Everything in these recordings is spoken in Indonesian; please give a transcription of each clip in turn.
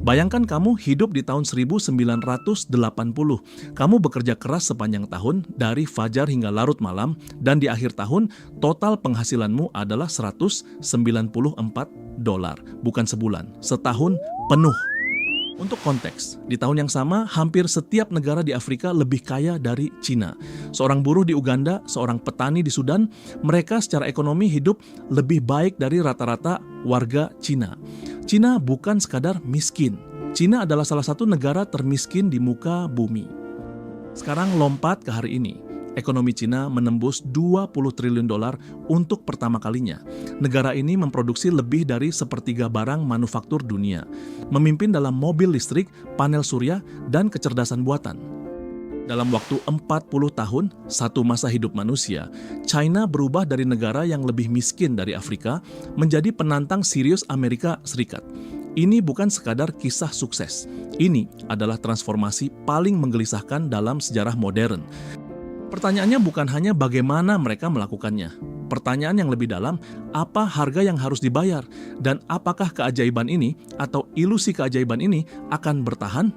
Bayangkan kamu hidup di tahun 1980. Kamu bekerja keras sepanjang tahun, dari fajar hingga larut malam, dan di akhir tahun, total penghasilanmu adalah $194, bukan sebulan, setahun penuh. Untuk konteks, di tahun yang sama, hampir setiap negara di Afrika lebih kaya dari Cina. Seorang buruh di Uganda, seorang petani di Sudan, mereka secara ekonomi hidup lebih baik dari rata-rata warga Cina. Cina bukan sekadar miskin. Cina adalah salah satu negara termiskin di muka bumi. Sekarang lompat ke hari ini. Ekonomi Cina menembus $20 triliun untuk pertama kalinya. Negara ini memproduksi lebih dari sepertiga barang manufaktur dunia, memimpin dalam mobil listrik, panel surya, dan kecerdasan buatan. Dalam waktu 40 tahun, satu masa hidup manusia, China berubah dari negara yang lebih miskin dari Afrika menjadi penantang serius Amerika Serikat. Ini bukan sekadar kisah sukses. Ini adalah transformasi paling menggelisahkan dalam sejarah modern. Pertanyaannya bukan hanya bagaimana mereka melakukannya. Pertanyaan yang lebih dalam, apa harga yang harus dibayar? Dan apakah keajaiban ini atau ilusi keajaiban ini akan bertahan?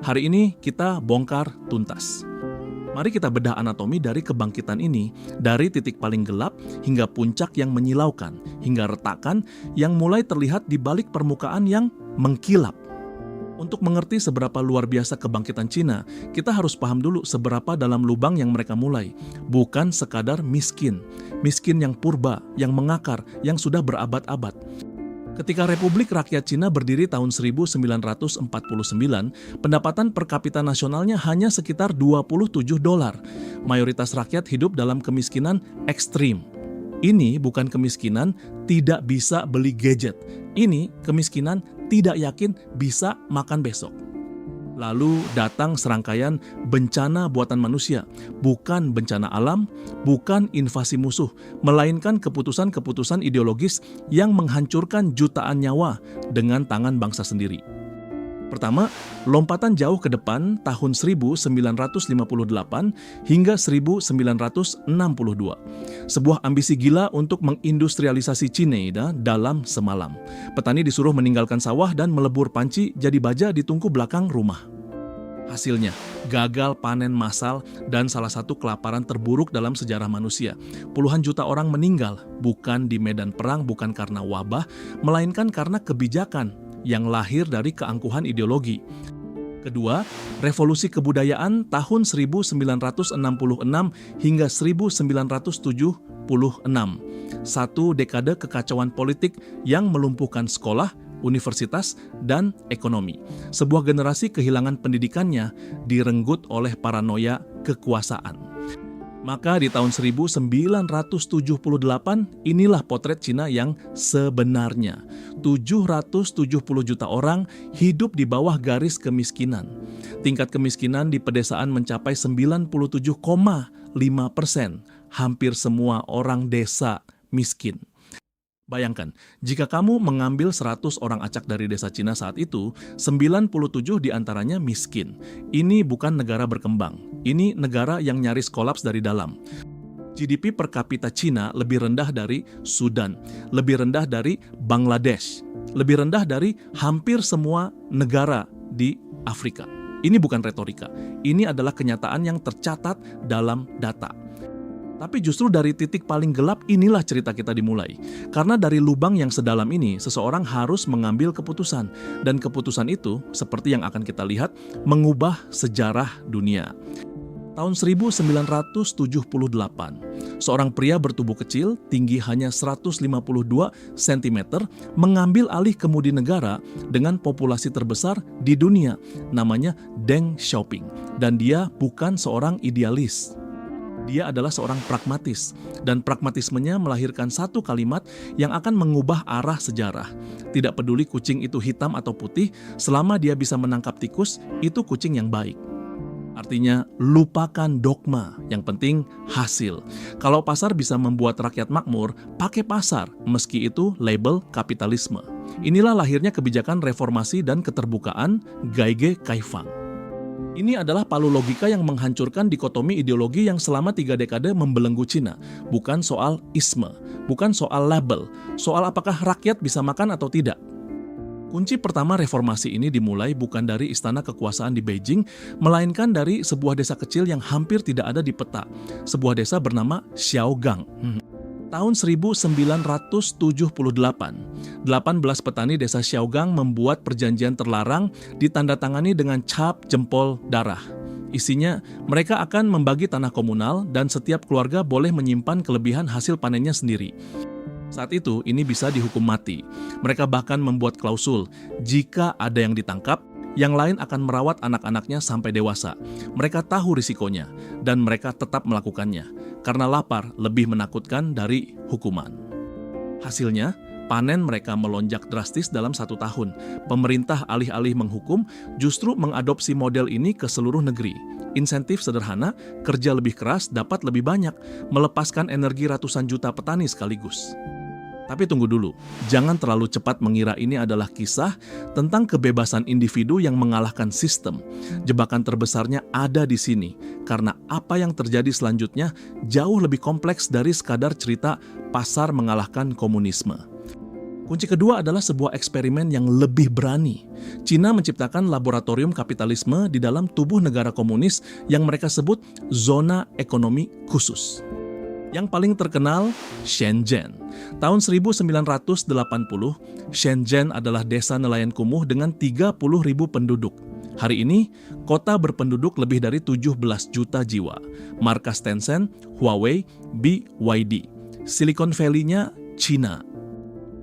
Hari ini kita bongkar tuntas. Mari kita bedah anatomi dari kebangkitan ini, dari titik paling gelap hingga puncak yang menyilaukan, hingga retakan yang mulai terlihat di balik permukaan yang mengkilap. Untuk mengerti seberapa luar biasa kebangkitan Cina, kita harus paham dulu seberapa dalam lubang yang mereka mulai. Bukan sekadar miskin yang purba, yang mengakar, yang sudah berabad-abad. Ketika Republik Rakyat Cina berdiri tahun 1949, pendapatan per kapita nasionalnya hanya sekitar $27. Mayoritas rakyat hidup dalam kemiskinan ekstrim. Ini bukan kemiskinan tidak bisa beli gadget. Ini kemiskinan tidak yakin bisa makan besok. Lalu datang serangkaian bencana buatan manusia, bukan bencana alam, bukan invasi musuh, melainkan keputusan-keputusan ideologis yang menghancurkan jutaan nyawa dengan tangan bangsa sendiri. Pertama, lompatan jauh ke depan tahun 1958 hingga 1962. Sebuah ambisi gila untuk mengindustrialisasi Cina dalam semalam. Petani disuruh meninggalkan sawah dan melebur panci jadi baja di tungku belakang rumah. Hasilnya, gagal panen massal dan salah satu kelaparan terburuk dalam sejarah manusia. Puluhan juta orang meninggal, bukan di medan perang, bukan karena wabah, melainkan karena kebijakan yang lahir dari keangkuhan ideologi. Kedua, revolusi kebudayaan tahun 1966 hingga 1976. Satu dekade kekacauan politik yang melumpuhkan sekolah, universitas, dan ekonomi. Sebuah generasi kehilangan pendidikannya direnggut oleh paranoia kekuasaan. Maka di tahun 1978, inilah potret Cina yang sebenarnya. 770 juta orang hidup di bawah garis kemiskinan. Tingkat kemiskinan di pedesaan mencapai 97,5%. Hampir semua orang desa miskin. Bayangkan, jika kamu mengambil 100 orang acak dari desa Cina saat itu, 97 diantaranya miskin. Ini bukan negara berkembang, ini negara yang nyaris kolaps dari dalam. GDP per kapita Cina lebih rendah dari Sudan, lebih rendah dari Bangladesh, lebih rendah dari hampir semua negara di Afrika. Ini bukan retorika, ini adalah kenyataan yang tercatat dalam data. Tapi justru dari titik paling gelap inilah cerita kita dimulai. Karena dari lubang yang sedalam ini, seseorang harus mengambil keputusan. Dan keputusan itu, seperti yang akan kita lihat, mengubah sejarah dunia. Tahun 1978, seorang pria bertubuh kecil, tinggi hanya 152 cm, mengambil alih kemudi negara dengan populasi terbesar di dunia. Namanya Deng Xiaoping. Dan dia bukan seorang idealis. Dia adalah seorang pragmatis, dan pragmatismenya melahirkan satu kalimat yang akan mengubah arah sejarah. Tidak peduli kucing itu hitam atau putih, selama dia bisa menangkap tikus, itu kucing yang baik. Artinya, lupakan dogma, yang penting hasil. Kalau pasar bisa membuat rakyat makmur, pakai pasar, meski itu label kapitalisme. Inilah lahirnya kebijakan reformasi dan keterbukaan Gaige Kaifang. Ini adalah palu logika yang menghancurkan dikotomi ideologi yang selama 3 dekade membelenggu Cina. Bukan soal isme, bukan soal label, soal apakah rakyat bisa makan atau tidak. Kunci pertama reformasi ini dimulai bukan dari istana kekuasaan di Beijing, melainkan dari sebuah desa kecil yang hampir tidak ada di peta, sebuah desa bernama Xiaogang. Tahun 1978, 18 petani desa Xiaogang membuat perjanjian terlarang ditandatangani dengan cap jempol darah. Isinya, mereka akan membagi tanah komunal dan setiap keluarga boleh menyimpan kelebihan hasil panennya sendiri. Saat itu, ini bisa dihukum mati. Mereka bahkan membuat klausul, jika ada yang ditangkap, yang lain akan merawat anak-anaknya sampai dewasa. Mereka tahu risikonya, dan mereka tetap melakukannya, karena lapar lebih menakutkan dari hukuman. Hasilnya, panen mereka melonjak drastis dalam 1 tahun. Pemerintah alih-alih menghukum, justru mengadopsi model ini ke seluruh negeri. Insentif sederhana, kerja lebih keras, dapat lebih banyak, melepaskan energi ratusan juta petani sekaligus. Tapi tunggu dulu, jangan terlalu cepat mengira ini adalah kisah tentang kebebasan individu yang mengalahkan sistem. Jebakan terbesarnya ada di sini, karena apa yang terjadi selanjutnya jauh lebih kompleks dari sekadar cerita pasar mengalahkan komunisme. Kunci kedua adalah sebuah eksperimen yang lebih berani. Cina menciptakan laboratorium kapitalisme di dalam tubuh negara komunis yang mereka sebut zona ekonomi khusus. Yang paling terkenal, Shenzhen. Tahun 1980, Shenzhen adalah desa nelayan kumuh dengan 30.000 penduduk. Hari ini, kota berpenduduk lebih dari 17 juta jiwa. Markas Tencent, Huawei, BYD. Silicon Valley-nya Cina.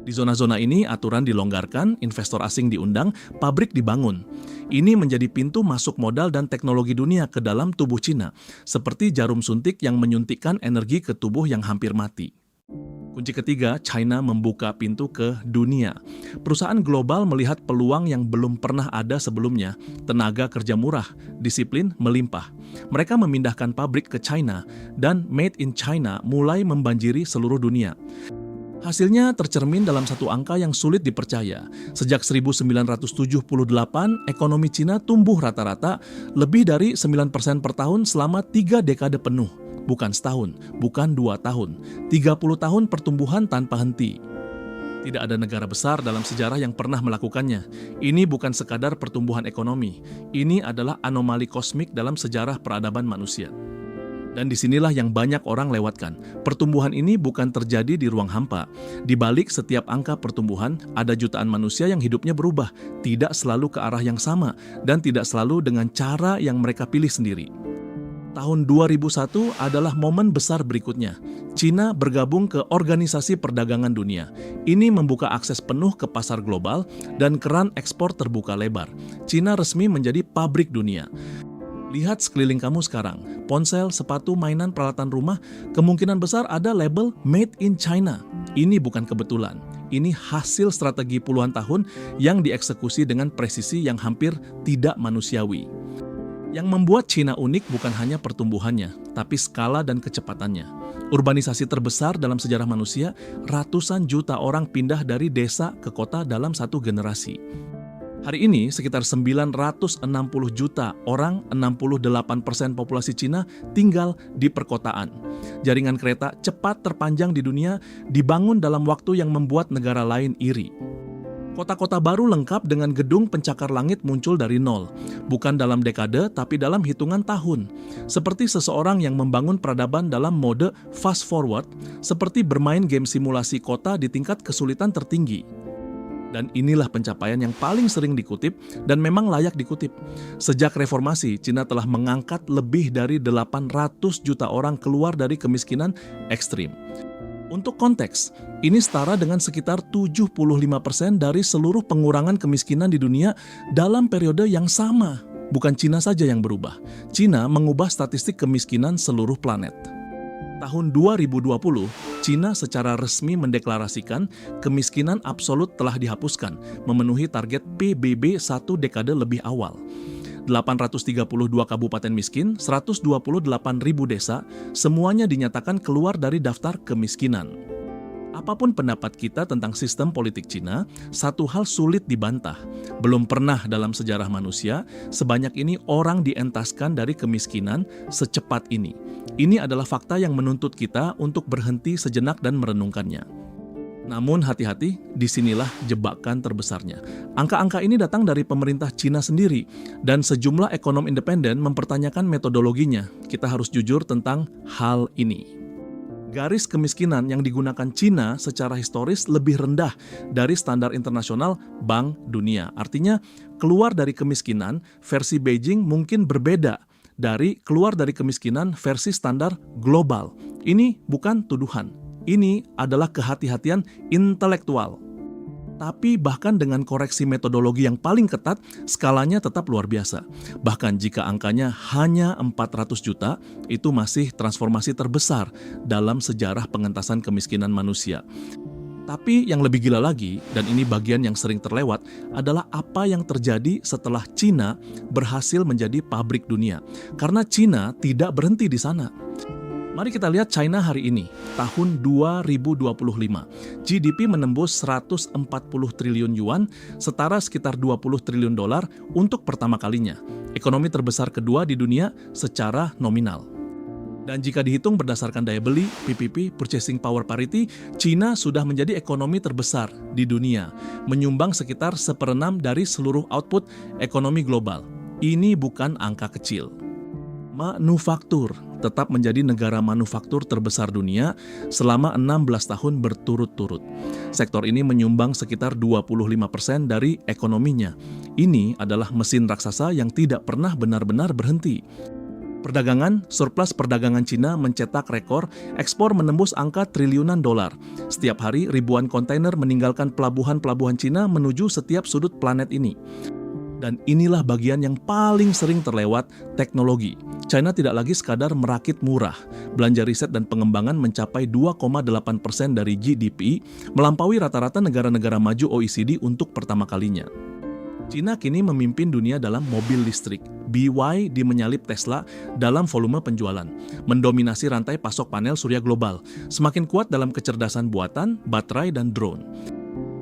Di zona-zona ini, aturan dilonggarkan, investor asing diundang, pabrik dibangun. Ini menjadi pintu masuk modal dan teknologi dunia ke dalam tubuh Cina, seperti jarum suntik yang menyuntikkan energi ke tubuh yang hampir mati. Kunci ketiga, China membuka pintu ke dunia. Perusahaan global melihat peluang yang belum pernah ada sebelumnya, tenaga kerja murah, disiplin melimpah. Mereka memindahkan pabrik ke China, dan Made in China mulai membanjiri seluruh dunia. Hasilnya tercermin dalam satu angka yang sulit dipercaya. Sejak 1978, ekonomi Cina tumbuh rata-rata lebih dari 9% per tahun selama 3 dekade penuh. Bukan setahun, bukan 2 tahun. 30 tahun pertumbuhan tanpa henti. Tidak ada negara besar dalam sejarah yang pernah melakukannya. Ini bukan sekadar pertumbuhan ekonomi. Ini adalah anomali kosmik dalam sejarah peradaban manusia. Dan disinilah yang banyak orang lewatkan. Pertumbuhan ini bukan terjadi di ruang hampa. Di balik setiap angka pertumbuhan, ada jutaan manusia yang hidupnya berubah, tidak selalu ke arah yang sama, dan tidak selalu dengan cara yang mereka pilih sendiri. Tahun 2001 adalah momen besar berikutnya. Cina bergabung ke Organisasi Perdagangan Dunia. Ini membuka akses penuh ke pasar global, dan keran ekspor terbuka lebar. Cina resmi menjadi pabrik dunia. Lihat sekeliling kamu sekarang, ponsel, sepatu, mainan, peralatan rumah, kemungkinan besar ada label Made in China. Ini bukan kebetulan, ini hasil strategi puluhan tahun yang dieksekusi dengan presisi yang hampir tidak manusiawi. Yang membuat Cina unik bukan hanya pertumbuhannya, tapi skala dan kecepatannya. Urbanisasi terbesar dalam sejarah manusia, ratusan juta orang pindah dari desa ke kota dalam 1 generasi. Hari ini, sekitar 960 juta orang, 68% populasi Cina, tinggal di perkotaan. Jaringan kereta cepat terpanjang di dunia dibangun dalam waktu yang membuat negara lain iri. Kota-kota baru lengkap dengan gedung pencakar langit muncul dari nol, bukan dalam dekade tapi dalam hitungan tahun. Seperti seseorang yang membangun peradaban dalam mode fast forward, seperti bermain game simulasi kota di tingkat kesulitan tertinggi. Dan inilah pencapaian yang paling sering dikutip dan memang layak dikutip. Sejak reformasi, Cina telah mengangkat lebih dari 800 juta orang keluar dari kemiskinan ekstrim. Untuk konteks, ini setara dengan sekitar 75% dari seluruh pengurangan kemiskinan di dunia dalam periode yang sama. Bukan Cina saja yang berubah. Cina mengubah statistik kemiskinan seluruh planet. Tahun 2020, Cina secara resmi mendeklarasikan kemiskinan absolut telah dihapuskan, memenuhi target PBB 1 dekade lebih awal. 832 kabupaten miskin, 128.000 desa, semuanya dinyatakan keluar dari daftar kemiskinan. Apapun pendapat kita tentang sistem politik Cina, satu hal sulit dibantah. Belum pernah dalam sejarah manusia, sebanyak ini orang dientaskan dari kemiskinan secepat ini. Ini adalah fakta yang menuntut kita untuk berhenti sejenak dan merenungkannya. Namun hati-hati, disinilah jebakan terbesarnya. Angka-angka ini datang dari pemerintah Cina sendiri, dan sejumlah ekonom independen mempertanyakan metodologinya. Kita harus jujur tentang hal ini. Garis kemiskinan yang digunakan Cina secara historis lebih rendah dari standar internasional Bank Dunia. Artinya, keluar dari kemiskinan versi Beijing mungkin berbeda dari keluar dari kemiskinan versi standar global. Ini bukan tuduhan. Ini adalah kehati-hatian intelektual. Tapi bahkan dengan koreksi metodologi yang paling ketat, skalanya tetap luar biasa. Bahkan jika angkanya hanya 400 juta, itu masih transformasi terbesar dalam sejarah pengentasan kemiskinan manusia. Tapi yang lebih gila lagi, dan ini bagian yang sering terlewat, adalah apa yang terjadi setelah Cina berhasil menjadi pabrik dunia. Karena Cina tidak berhenti di sana. Mari kita lihat China hari ini, tahun 2025. GDP menembus 140 triliun yuan, setara sekitar 20 triliun dolar untuk pertama kalinya. Ekonomi terbesar kedua di dunia secara nominal. Dan jika dihitung berdasarkan daya beli, PPP, Purchasing Power Parity, China sudah menjadi ekonomi terbesar di dunia, menyumbang sekitar 1/6 dari seluruh output ekonomi global. Ini bukan angka kecil. Manufaktur tetap menjadi negara manufaktur terbesar dunia selama 16 tahun berturut-turut. Sektor ini menyumbang sekitar 25% dari ekonominya. Ini adalah mesin raksasa yang tidak pernah benar-benar berhenti. Perdagangan, surplus perdagangan Cina mencetak rekor, ekspor menembus angka triliunan dolar. Setiap hari ribuan kontainer meninggalkan pelabuhan-pelabuhan Cina menuju setiap sudut planet ini. Dan inilah bagian yang paling sering terlewat, teknologi. China tidak lagi sekadar merakit murah. Belanja riset dan pengembangan mencapai 2,8% dari GDP, melampaui rata-rata negara-negara maju OECD untuk pertama kalinya. China kini memimpin dunia dalam mobil listrik. BYD menyalip Tesla dalam volume penjualan, mendominasi rantai pasok panel surya global, semakin kuat dalam kecerdasan buatan, baterai, dan drone.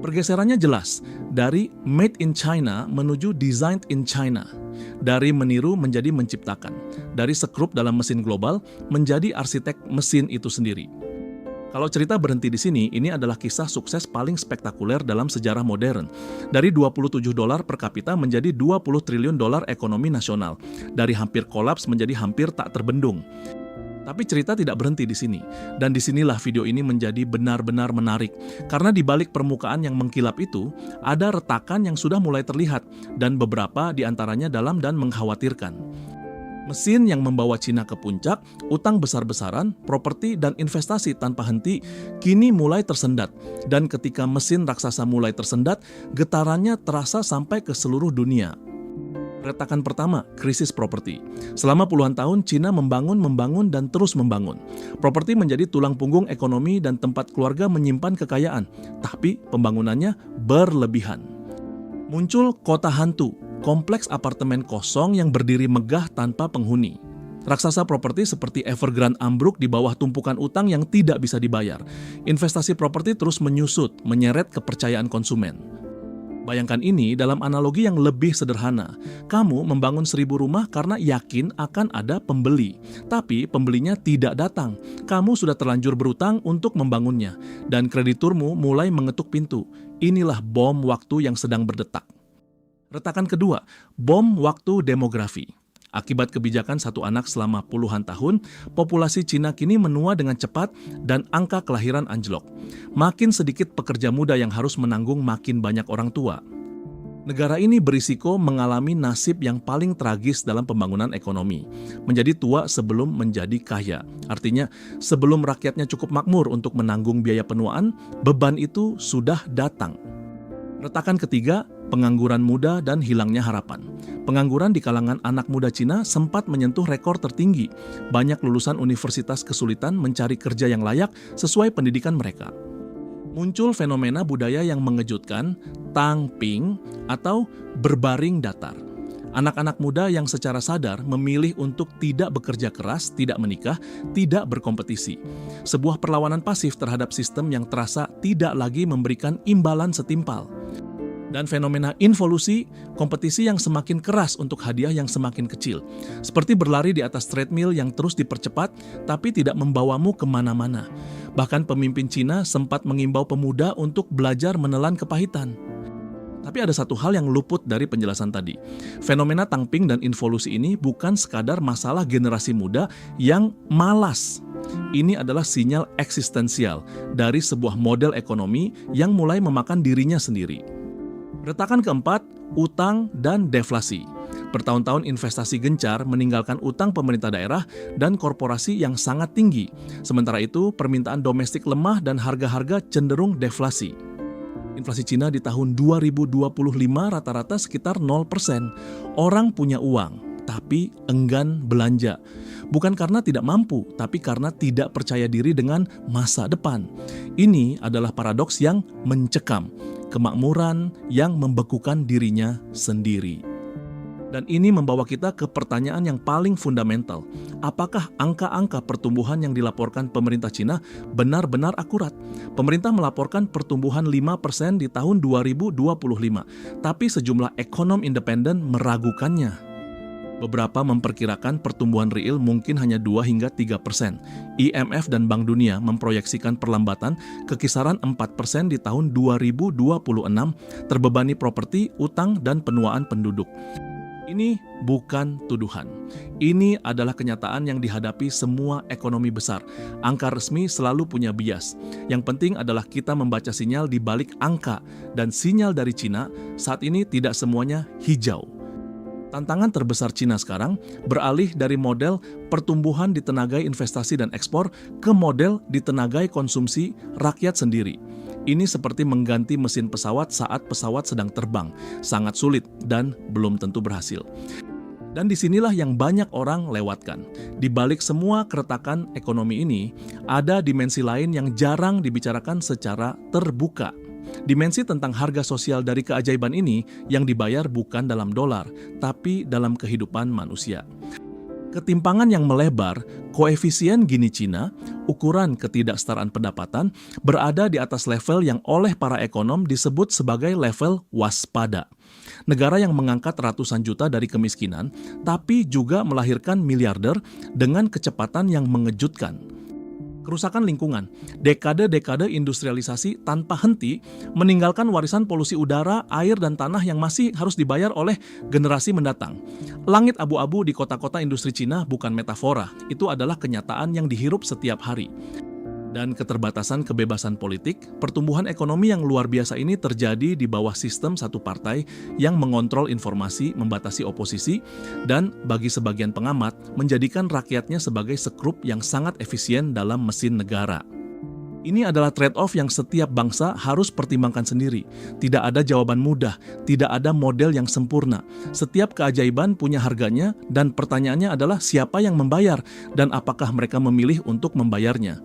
Pergeserannya jelas, dari made in China menuju designed in China. Dari meniru menjadi menciptakan. Dari sekrup dalam mesin global menjadi arsitek mesin itu sendiri. Kalau cerita berhenti di sini, ini adalah kisah sukses paling spektakuler dalam sejarah modern. Dari $27 per kapita menjadi 20 triliun dolar ekonomi nasional. Dari hampir kolaps menjadi hampir tak terbendung. Tapi cerita tidak berhenti di sini, dan disinilah video ini menjadi benar-benar menarik, karena di balik permukaan yang mengkilap itu, ada retakan yang sudah mulai terlihat, dan beberapa diantaranya dalam dan mengkhawatirkan. Mesin yang membawa Cina ke puncak, utang besar-besaran, properti, dan investasi tanpa henti, kini mulai tersendat. Dan ketika mesin raksasa mulai tersendat, getarannya terasa sampai ke seluruh dunia. Retakan pertama, krisis properti. Selama puluhan tahun, Cina membangun, dan terus membangun. Properti menjadi tulang punggung ekonomi dan tempat keluarga menyimpan kekayaan, tapi pembangunannya berlebihan. Muncul kota hantu, kompleks apartemen kosong yang berdiri megah tanpa penghuni. Raksasa properti seperti Evergrande ambruk di bawah tumpukan utang yang tidak bisa dibayar. Investasi properti terus menyusut, menyeret kepercayaan konsumen. Bayangkan ini dalam analogi yang lebih sederhana. Kamu membangun 1000 rumah karena yakin akan ada pembeli. Tapi pembelinya tidak datang. Kamu sudah terlanjur berutang untuk membangunnya. Dan krediturmu mulai mengetuk pintu. Inilah bom waktu yang sedang berdetak. Retakan kedua, bom waktu demografi. Akibat kebijakan satu anak selama puluhan tahun, populasi Cina kini menua dengan cepat dan angka kelahiran anjlok. Makin sedikit pekerja muda yang harus menanggung makin banyak orang tua. Negara ini berisiko mengalami nasib yang paling tragis dalam pembangunan ekonomi. Menjadi tua sebelum menjadi kaya. Artinya, sebelum rakyatnya cukup makmur untuk menanggung biaya penuaan, beban itu sudah datang. Retakan ketiga, pengangguran muda dan hilangnya harapan. Pengangguran di kalangan anak muda Cina sempat menyentuh rekor tertinggi. Banyak lulusan universitas kesulitan mencari kerja yang layak sesuai pendidikan mereka. Muncul fenomena budaya yang mengejutkan, tangping atau berbaring datar. Anak-anak muda yang secara sadar memilih untuk tidak bekerja keras, tidak menikah, tidak berkompetisi. Sebuah perlawanan pasif terhadap sistem yang terasa tidak lagi memberikan imbalan setimpal. Dan fenomena involusi, kompetisi yang semakin keras untuk hadiah yang semakin kecil. Seperti berlari di atas treadmill yang terus dipercepat, tapi tidak membawamu kemana-mana. Bahkan pemimpin Cina sempat mengimbau pemuda untuk belajar menelan kepahitan. Tapi ada satu hal yang luput dari penjelasan tadi. Fenomena Tangping dan involusi ini bukan sekadar masalah generasi muda yang malas. Ini adalah sinyal eksistensial dari sebuah model ekonomi yang mulai memakan dirinya sendiri. Retakan keempat, utang dan deflasi. Bertahun-tahun investasi gencar meninggalkan utang pemerintah daerah dan korporasi yang sangat tinggi. Sementara itu, permintaan domestik lemah dan harga-harga cenderung deflasi. Inflasi Cina di tahun 2025 rata-rata sekitar 0%. Orang punya uang, tapi enggan belanja. Bukan karena tidak mampu, tapi karena tidak percaya diri dengan masa depan. Ini adalah paradoks yang mencekam. Kemakmuran yang membekukan dirinya sendiri. Dan ini membawa kita ke pertanyaan yang paling fundamental. Apakah angka-angka pertumbuhan yang dilaporkan pemerintah Cina benar-benar akurat? Pemerintah melaporkan pertumbuhan 5% di tahun 2025, tapi sejumlah ekonom independen meragukannya. Beberapa memperkirakan pertumbuhan real mungkin hanya 2 hingga 3%. IMF dan Bank Dunia memproyeksikan perlambatan ke kisaran 4% di tahun 2026, terbebani properti, utang, dan penuaan penduduk. Ini bukan tuduhan. Ini adalah kenyataan yang dihadapi semua ekonomi besar. Angka resmi selalu punya bias. Yang penting adalah kita membaca sinyal di balik angka, dan sinyal dari Cina saat ini tidak semuanya hijau. Tantangan terbesar Cina sekarang beralih dari model pertumbuhan ditenagai investasi dan ekspor ke model ditenagai konsumsi rakyat sendiri. Ini seperti mengganti mesin pesawat saat pesawat sedang terbang. Sangat sulit dan belum tentu berhasil. Dan disinilah yang banyak orang lewatkan. Di balik semua keretakan ekonomi ini, ada dimensi lain yang jarang dibicarakan secara terbuka. Dimensi tentang harga sosial dari keajaiban ini yang dibayar bukan dalam dolar, tapi dalam kehidupan manusia. Ketimpangan yang melebar, koefisien Gini Cina, ukuran ketidaksetaraan pendapatan, berada di atas level yang oleh para ekonom disebut sebagai level waspada. Negara yang mengangkat ratusan juta dari kemiskinan, tapi juga melahirkan miliarder dengan kecepatan yang mengejutkan. Kerusakan lingkungan, dekade-dekade industrialisasi tanpa henti meninggalkan warisan polusi udara, air, dan tanah yang masih harus dibayar oleh generasi mendatang. Langit abu-abu di kota-kota industri Cina bukan metafora, itu adalah kenyataan yang dihirup setiap hari. Dan keterbatasan kebebasan politik, pertumbuhan ekonomi yang luar biasa ini terjadi di bawah sistem satu partai yang mengontrol informasi, membatasi oposisi, dan bagi sebagian pengamat, menjadikan rakyatnya sebagai sekrup yang sangat efisien dalam mesin negara. Ini adalah trade-off yang setiap bangsa harus pertimbangkan sendiri. Tidak ada jawaban mudah, tidak ada model yang sempurna. Setiap keajaiban punya harganya, dan pertanyaannya adalah siapa yang membayar dan apakah mereka memilih untuk membayarnya.